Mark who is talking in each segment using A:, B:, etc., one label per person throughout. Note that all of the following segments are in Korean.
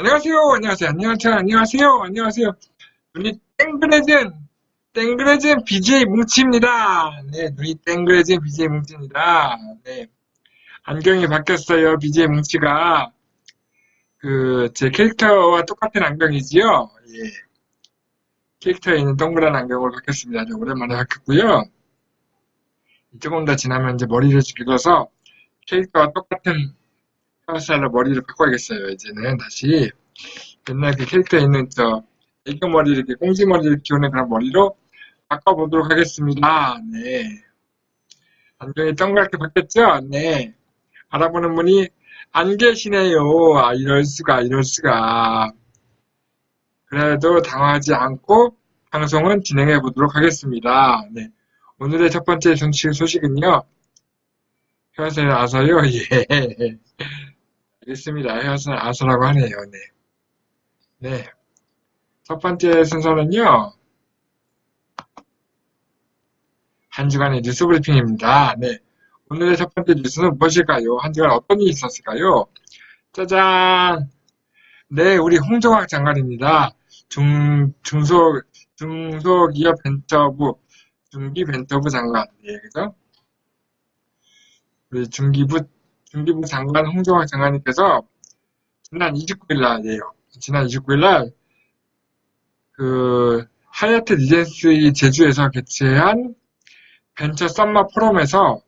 A: 안녕하세요, 안녕하세요, 안녕하세요, 안녕하세요, 안녕하세요. 눈이 땡그레진 BJ 뭉치입니다. 네, 눈이 땡그레진 BJ 뭉치입니다. 네, 안경이 바뀌었어요, BJ 뭉치가. 제 캐릭터와 똑같은 안경이지요. 예, 캐릭터에 있는 동그란 안경으로 바뀌었습니다. 아주 오랜만에 바뀌었고요. 조금 더 지나면 이제 머리를 길어서 캐릭터와 똑같은 헤어스타일로 머리를 바꿔야겠어요, 이제는 다시. 옛날 그 캐릭터에 있는 애교 머리 이렇게 꽁지 머리를 키우는 그런 머리로 바꿔보도록 하겠습니다. 네. 안경이 동그랗게 바뀌었죠? 네. 알아보는 분이 안 계시네요. 아, 이럴 수가, 이럴 수가. 그래도 당황하지 않고 방송은 진행해 보도록 하겠습니다. 네. 오늘의 첫 번째 정치 소식은요. 헤어스타일 아서요? 예. 알겠습니다. 헤어스타일 아서라고 하네요. 네. 네. 첫 번째 순서는요. 한 주간의 뉴스 브리핑입니다. 네. 오늘의 첫 번째 뉴스는 무엇일까요? 한 주간 어떤 일이 있었을까요? 짜잔! 네, 우리 홍정학 장관입니다. 중소기업 벤처부, 중기벤처부 장관. 예, 그죠? 우리 중기부 장관 홍정학 장관님께서 지난 29일 날이에요. 지난 29일 날, 하얏트 리젠시 제주에서 개최한 벤처 썸머 포럼에서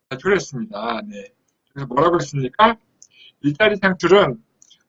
A: 발표를 했습니다. 네. 그래서 뭐라고 했습니까? 일자리 창출은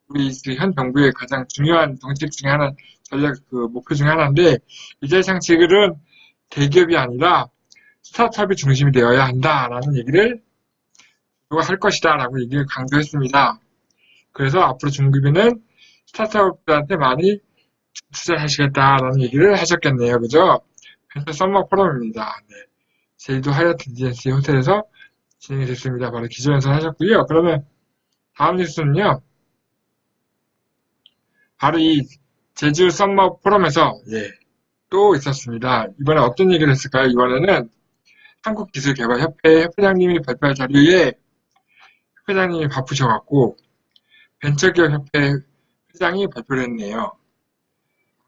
A: 우리 현 정부의 가장 중요한 정책 중에 하나, 전략 목표 중에 하나인데, 일자리 창출은 대기업이 아니라 스타트업이 중심이 되어야 한다라는 얘기를 누가 할 것이다라고 얘기를 강조했습니다. 그래서 앞으로 중국인은 스타트업들한테 많이 투자를 하시겠다라는 얘기를 하셨겠네요. 그죠? 벤처 썸머 포럼입니다. 네. 제주도 하얏트 리젠시 호텔에서 진행이 됐습니다. 바로 기조연설 하셨고요. 그러면 다음 뉴스는요. 바로 이 제주 썸머 포럼에서 또 있었습니다. 이번에 어떤 얘기를 했을까요? 이번에는 한국기술개발협회 협회장님이 발표할 자리에 협회장님이 바쁘셔갖고 벤처기업협회 회장이 발표를 했네요.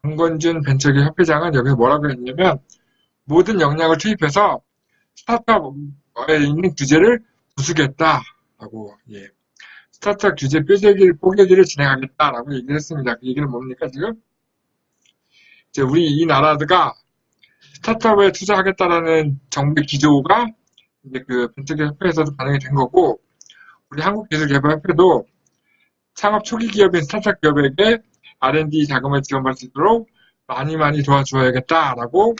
A: 강건준 벤처기업 협회장은 여기서 뭐라고 했냐면 모든 역량을 투입해서 스타트업에 있는 규제를 부수겠다라고 스타트업 규제 뽀개기를 진행하겠다라고 얘기를 했습니다. 그 얘기는 뭡니까 지금? 이제 우리 이 나라가 스타트업에 투자하겠다라는 정부의 기조가 이제 벤처기업협회에서도 반영이 된 거고 우리 한국기술개발협회도 창업 초기 기업인 스타트업 기업에게 R&D 자금을 지원받을 수 있도록 많이 도와주어야겠다라고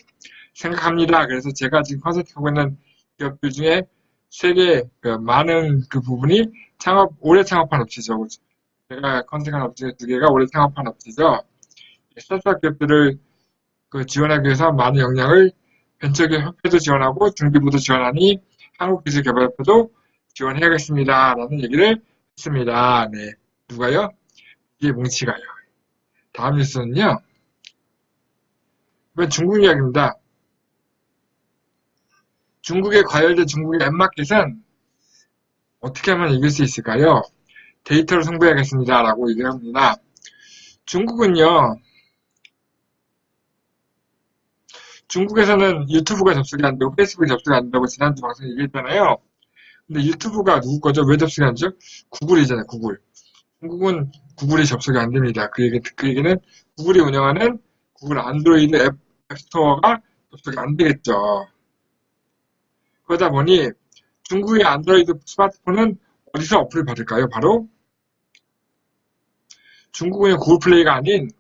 A: 생각합니다. 그래서 제가 지금 컨설팅하고 있는 기업들 중에 세계 많은 부분이 올해 창업한 업체죠. 제가 컨설팅한 업체 2개가 올해 창업한 업체죠. 스타트업 기업들을 지원하기 위해서 많은 역량을 벤처기업 협회도 지원하고 중기부도 지원하니 한국기술개발협회도 지원해야겠습니다. 라는 얘기를 했습니다. 네. 누가요? 이게 뭉치가요. 다음 뉴스는요. 이번 중국 이야기입니다. 중국에 과열된 중국의 앱마켓은 어떻게 하면 이길 수 있을까요? 데이터로 승부해야겠습니다. 라고 얘기를 합니다. 중국에서는 유튜브가 접속이 안 되고 페이스북이 접속이 안 된다고 지난주 방송에 얘기했잖아요. 근데 유튜브가 누구 거죠? 왜 접속이 안 되죠? 구글이잖아요, 구글. 중국은 구글이 접속이 안 됩니다. 그 얘기는 구글이 운영하는 구글 안드로이드 앱 스토어가 접속이 안 되겠죠. 그러다 보니 중국의 안드로이드 스마트폰은 어디서 어플을 받을까요? 바로 중국의 구글 플레이가 아닌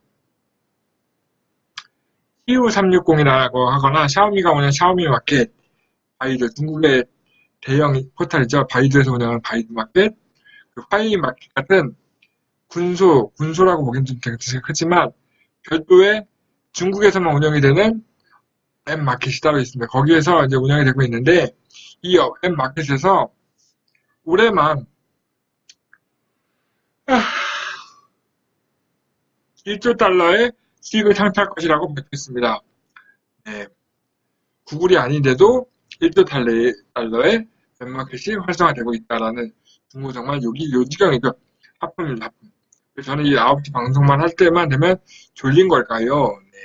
A: TU360이라고 하거나 샤오미가 운영하는 샤오미 마켓, 바이두, 중국의 대형 포털이죠. 바이두에서 운영하는 바이두 마켓, 화이 마켓 같은 군소라고 보기엔 좀 되게 크지만 별도의 중국에서만 운영이 되는 앱 마켓이 따로 있습니다. 거기에서 이제 운영이 되고 있는데 이 앱 마켓에서 올해만 1조 달러의 수익을 창출할 것이라고 발표했습니다. 네. 구글이 아닌데도 1조 달러의 웹마켓이 활성화되고 있다라는 중국 정말 요지경이죠. 하품입니다. 하품. 저는 이 9시 방송만 할 때만 되면 졸린 걸까요? 네.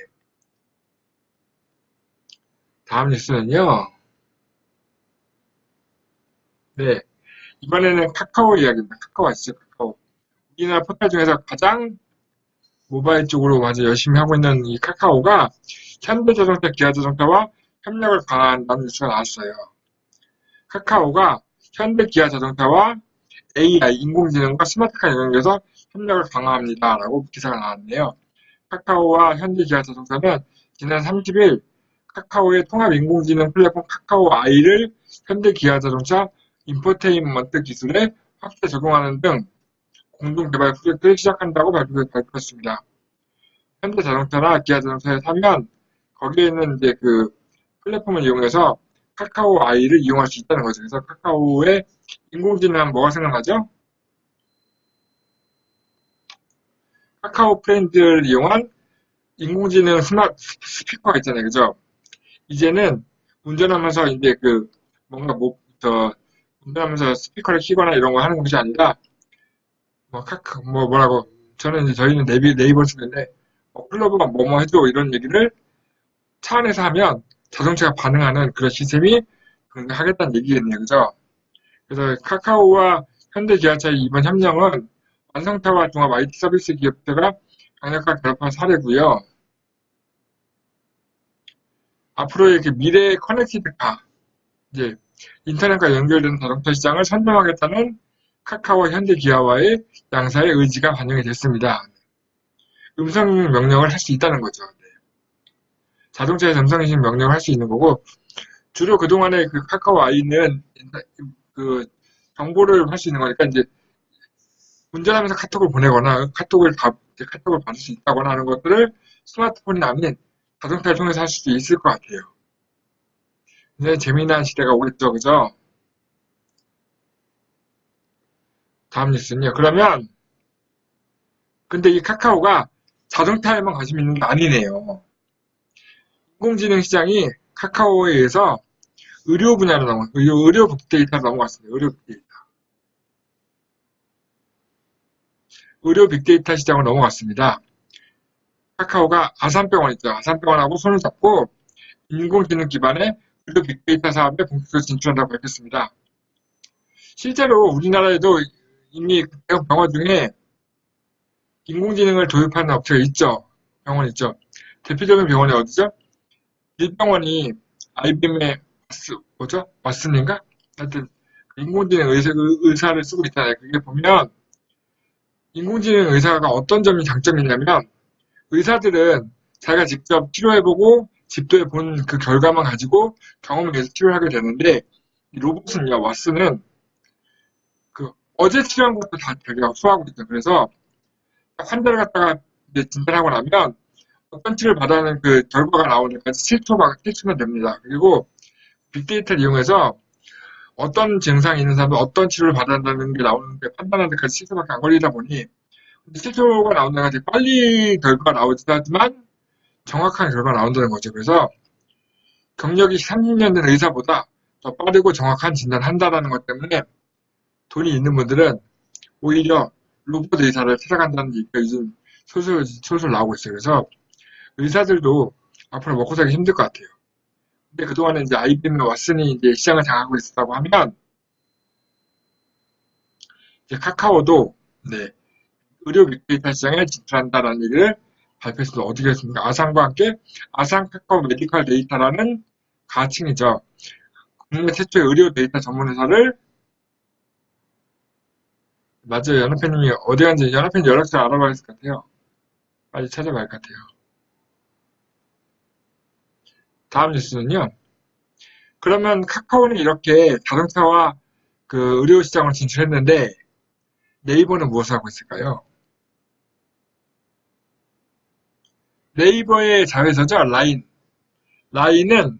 A: 다음 뉴스는요. 네. 이번에는 카카오 이야기입니다. 카카오 아시죠? 카카오. 우리나라 포털 중에서 가장 모바일 쪽으로 아주 열심히 하고 있는 이 카카오가 현대자동차, 기아자동차와 협력을 강화한다는 뉴스가 나왔어요. 카카오가 현대 기아자동차와 AI, 인공지능과 스마트카 영역에서 협력을 강화합니다라고 기사가 나왔네요. 카카오와 현대 기아자동차는 지난 30일 카카오의 통합 인공지능 플랫폼 카카오 아이를 현대 기아자동차 인포테인먼트 기술에 확대 적용하는 등 공동 개발 프로젝트를 시작한다고 발표했습니다. 현대자동차나 기아자동차에 사면 거기에 있는 이제 그 플랫폼을 이용해서 카카오 아이를 이용할 수 있다는 거죠. 그래서 카카오의 인공지능 하면 뭐가 생각나죠? 카카오 프렌즈를 이용한 인공지능 스마트 스피커가 있잖아요. 그죠? 이제는 운전하면서 이제 그 뭔가 운전하면서 스피커를 키거나 이런 거 하는 것이 아니라 뭐라고 저는 이제 저희는 네이버 쓰는데 클로버가 뭐뭐 해줘 이런 얘기를 차 안에서 하면 자동차가 반응하는 그런 시스템이 하겠다는 얘기겠네요. 그죠? 그래서 카카오와 현대기아차의 이번 협력은 완성차와 종합 IT 서비스 기업체가 강력하게 결합한 사례고요. 앞으로의 미래의 커넥티드카, 이제 인터넷과 연결되는 자동차 시장을 선점하겠다는 카카오와 현대기아와의 양사의 의지가 반영이 됐습니다. 음성 명령을 할 수 있다는 거죠. 네. 자동차에서 음성인식 명령을 할 수 있는 거고, 주로 그동안에 그 카카오 아이는 그 정보를 할 수 있는 거니까 이제 운전하면서 카톡을 보내거나 카톡을 받을 수 있다거나 하는 것들을 스마트폰이 아닌 자동차를 통해서 할 수 있을 것 같아요. 굉장히 재미난 시대가 오겠죠, 그죠? 다음 뉴스는요. 그러면 근데 이 카카오가 자동차에만 관심 있는 게 아니네요. 인공지능 시장이 카카오에 의해서 의료 분야로 의료 빅데이터로 넘어갔습니다. 의료 빅데이터 시장으로 넘어갔습니다. 카카오가 아산병원 있죠. 아산병원하고 손을 잡고 인공지능 기반의 의료 빅데이터 사업에 본격적으로 진출한다고 밝혔습니다. 실제로 우리나라에도 이미 병원 중에 인공지능을 도입하는 업체가 있죠. 병원 있죠. 대표적인 병원이 어디죠? 일병원이 IBM의 왓슨인가? 하여튼 인공지능 의사를 쓰고 있잖아요. 그게 보면 인공지능 의사가 어떤 점이 장점이냐면 의사들은 자기가 직접 치료해보고 집도해본 그 결과만 가지고 경험을 계속 치료를 하게 되는데 이 로봇은요, 왓슨은 그 어제 치료한 것도 다 자기가 수하고 있죠. 그래서 환자를 갖다가 이제 진단하고 나면 어떤 치료를 받아는 그 결과가 나오는 데까지 7초면 됩니다. 그리고 빅데이터를 이용해서 어떤 증상이 있는 사람도 어떤 치료를 받아야 한다는 게 나오는 게 판단하는 데까지 7초밖에 안 걸리다 보니 7초가 나오는 데까지 빨리 결과가 나오긴 하지만 정확한 결과가 나온다는 거죠. 그래서 경력이 30년 된 의사보다 더 빠르고 정확한 진단을 한다는 것 때문에 돈이 있는 분들은 오히려 로봇 의사를 찾아간다는 얘기가 요즘 솔솔 나오고 있어요. 그래서 의사들도 앞으로 먹고 살기 힘들 것 같아요. 근데 그동안에 이제 IBM과 왓슨이 이제 시장을 장악하고 있었다고 하면 이제 카카오도 네, 의료 빅데이터 시장에 진출한다라는 얘기를 발표했습니다. 어떻게 했습니까? 아산과 함께 아산 카카오 메디컬 데이터라는 가칭이죠. 국내 최초의 의료 데이터 전문 회사를 맞아요. 연합회님이 어디 간지 연합회님 연락처 알아봐야 할 것 같아요. 빨리 찾아봐야 할 것 같아요. 다음 뉴스는요. 그러면 카카오는 이렇게 자동차와 그 의료 시장을 진출했는데 네이버는 무엇을 하고 있을까요? 네이버의 자회사죠. 라인. 라인은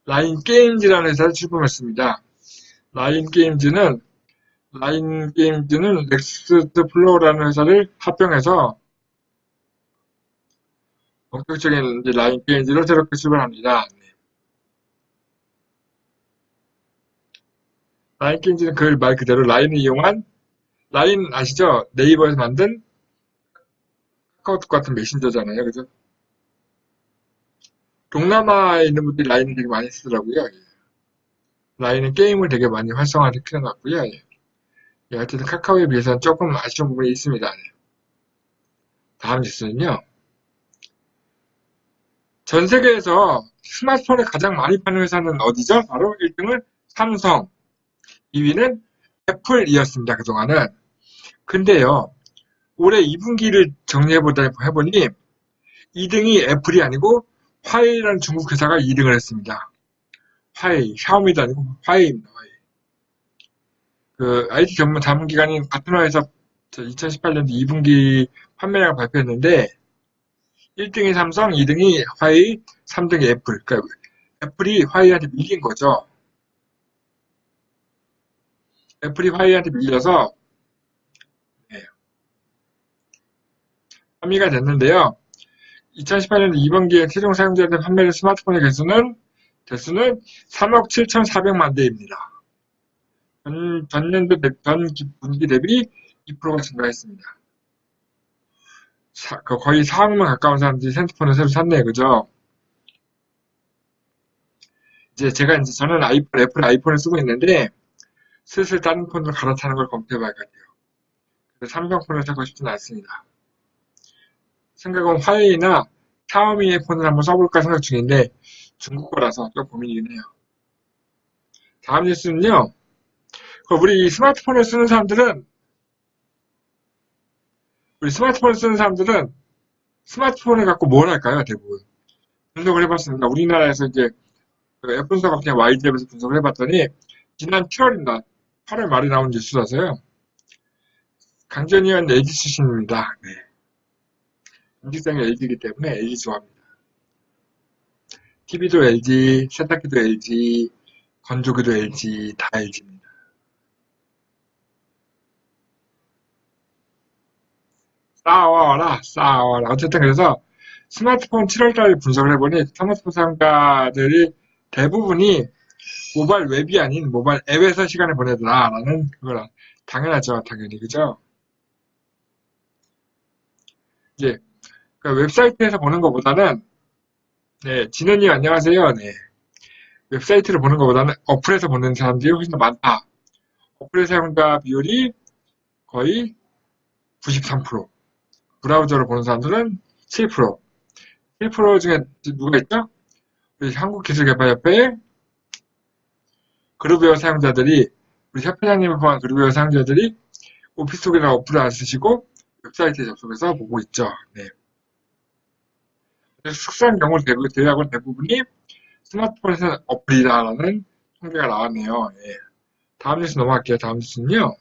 A: 라인 게임즈라는 회사를 출범했습니다. 라인 게임즈는 넥스트 플로어라는 회사를 합병해서 본격적인 이제 라인 게임즈를 새롭게 출발합니다. 라인 게임즈는 그 말 그대로 라인을 이용한 라인 아시죠? 네이버에서 만든 카카오톡 같은 메신저잖아요. 그죠? 동남아에 있는 분들이 라인을 되게 많이 쓰더라고요. 예. 라인은 게임을 되게 많이 활성화시키는 것 같고요. 예. 예, 하여튼 카카오에 비해서는 조금 아쉬운 부분이 있습니다. 네. 다음 뉴스는요. 전 세계에서 스마트폰을 가장 많이 파는 회사는 어디죠? 바로 1등은 삼성, 2위는 애플이었습니다. 그동안은. 근데요. 올해 2분기를 해보니 2등이 애플이 아니고 화웨이라는 중국 회사가 2등을 했습니다. 화웨이, 샤오미도 아니고 화웨이입니다. 화웨이. 그 IT 전문 자문기관인 가트너에서 2018년도 2분기 판매량을 발표했는데 1등이 삼성, 2등이 화웨이, 3등이 애플. 그러니까 애플이 화웨이한테 밀린 거죠. 애플이 화웨이한테 밀려서 3위가 됐는데요. 2018년 2분기에 최종 사용자들 판매된 스마트폰의 대수는 3억 7,400만 대입니다. 전년도 전 분기 대비 2%가 증가했습니다. 거의 4억명 가까운 사람들이 핸드폰을 새로 샀네요. 그죠? 저는 애플 아이폰을 쓰고 있는데, 슬슬 다른 폰으로 갈아타는 걸 검토해봐야 할 것 같아요. 그래서 삼성폰을 사고 싶지는 않습니다. 생각은 화웨이나 샤오미의 폰을 한번 써볼까 생각 중인데, 중국 거라서 좀 고민이긴 해요. 다음 뉴스는요, 우리 스마트폰을 쓰는 사람들은 스마트폰을 갖고 뭘 할까요, 대부분? 분석을 해봤습니다. 우리나라에서 이제 앱 분석업체 YG앱에서 분석을 해봤더니 지난 7월인가 8월 말에 나온 뉴스라서요. 강전위원 LG 출신입니다. 네. 인직장이 LG이기 때문에 LG 좋아합니다. TV도 LG, 세탁기도 LG, 건조기도 LG, 다 LG입니다. 싸워라. 어쨌든 그래서 스마트폰 7월달 분석을 해보니 스마트폰 사용자들이 대부분이 모바일 웹이 아닌 모바일 앱에서 시간을 보내더라라는 그거라. 당연하죠. 당연히. 그죠? 이제 그러니까 웹사이트에서 보는 것보다는 네, 진현님 안녕하세요. 네. 웹사이트를 보는 것보다는 어플에서 보는 사람들이 훨씬 더 많다. 어플의 사용자 비율이 거의 93%. 브라우저로 보는 사람들은 7%. 7% 중에 누가 있죠? 우리 한국기술개발협회의 그룹웨어 사용자들이 우리 협회장님을 포함한 그룹웨어 사용자들이 오피스톡이나 어플을 안 쓰시고 웹사이트에 접속해서 보고 있죠. 네. 특수한 경우 대학원 대부분이 스마트폰에서 어플이다라는 통계가 나왔네요. 예. 다음 뉴스 넘어갈게요. 다음 뉴스는요.